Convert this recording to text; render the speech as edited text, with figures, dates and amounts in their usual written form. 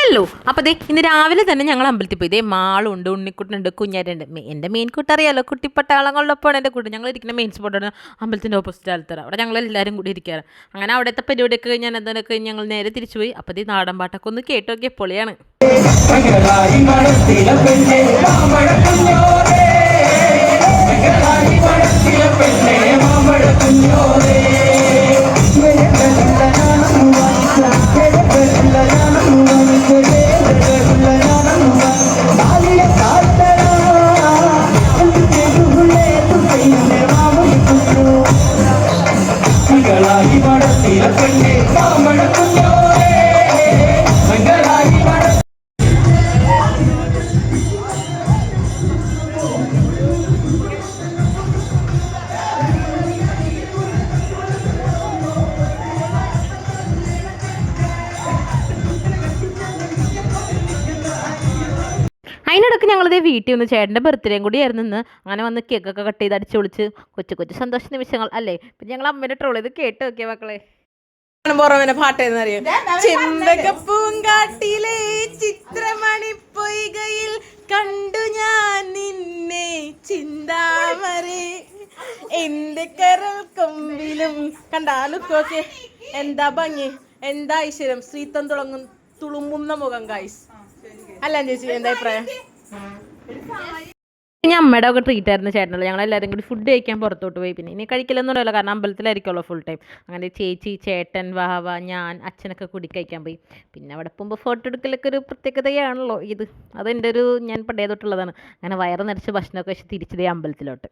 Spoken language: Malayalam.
ഹലോ. അപ്പോൾ ദേ ഇന്ന് രാവിലെ തന്നെ ഞങ്ങൾ അമ്പലത്തിൽ പോയി. ഇതേ മാളുണ്ട്, ഉണ്ണിക്കുട്ടനുണ്ട്, കുഞ്ഞാരുണ്ട്. എൻ്റെ മെയിൻ കൂട്ട് അറിയാലോ, കുട്ടിപ്പട്ടാളങ്ങളിലൊപ്പം എൻ്റെ കൂട്ട്. ഞങ്ങൾ ഇരിക്കുന്ന മെയിൻ സ്പോട്ടാണ് അമ്പലത്തിൻ്റെ ഓപ്പോസിറ്റ് ആൾത്തറ. അവിടെ ഞങ്ങൾ എല്ലാവരും കൂടി ഇരിക്കാറ്. അങ്ങനെ അവിടുത്തെ പരിപാടിയൊക്കെ കഴിഞ്ഞാൽ എന്തൊക്കെ ഞങ്ങൾ നേരെ തിരിച്ചു പോയി. അപ്പോൾ ഈ നാടൻ പാട്ടൊക്കെ ഒന്ന് കേട്ട് നോക്കിയ പൊളിയാണ്. അതിനിടയ്ക്ക് ഞങ്ങളിതേ വീട്ടിൽ വന്ന് ചേട്ടൻ്റെ ബർത്ത്ഡേയും കൂടി ആയിരുന്നു ഇന്ന്. അങ്ങനെ വന്ന് കേക്കൊക്കെ കട്ട് ചെയ്ത് അടിച്ചു പൊളിച്ച് കൊച്ചു കൊച്ചു സന്തോഷ നിമിഷങ്ങൾ അല്ലേ. പിന്നെ ഞങ്ങൾ അമ്മേനെ ട്രോൾ ചെയ്ത് കേട്ട് നോക്കിയ മക്കളെ. പുറമെ പാട്ടേന്നറിയാം. ചെമ്പകപ്പൂങ്കാട്ടിലെ ചിത്രമണി പൊയ്കയിൽ കണ്ടു ഞാൻ നിന്നെ ചിന്താമരേ എന്റെ കരൾ കൊമ്പിലും കണ്ടാലുക്കൊക്കെ എന്താ ഭംഗി, എന്താ ഐശ്വര്യം, ശ്രീത്തം തുളുമ്പുന്ന മുഖം ഗൈസ്. അല്ല ചേച്ചി, എന്താ അഭിപ്രായം? ഇനി അമ്മയുടെ ഒക്കെ ട്രീറ്റ് ആയിരുന്നു ചേട്ടനല്ല. ഞങ്ങളെല്ലാവരും കൂടി ഫുഡ് കഴിക്കാൻ പുറത്തോട്ട് പോയി. പിന്നെ ഇനി കഴിക്കലൊന്നും ഇല്ലല്ലോ, കാരണം അമ്പലത്തിലായിരിക്കുമല്ലോ ഫുൾ ടൈം. അങ്ങനെ ചേച്ചി, ചേട്ടൻ, വാവ, ഞാൻ, അച്ഛനൊക്കെ കൂടി കഴിക്കാൻ പോയി. പിന്നെ അവിടെ പോകുമ്പോൾ ഫോട്ടോ എടുക്കലൊക്കെ ഒരു പ്രത്യേകതയാണല്ലോ ഇത്. അതെൻ്റെ ഒരു ഞാൻ പണ്ടേ തൊട്ടുള്ളതാണ്. അങ്ങനെ വയറ് നിറച്ച് ഭക്ഷണമൊക്കെ വെച്ച് തിരിച്ചതേ അമ്പലത്തിലോട്ട്.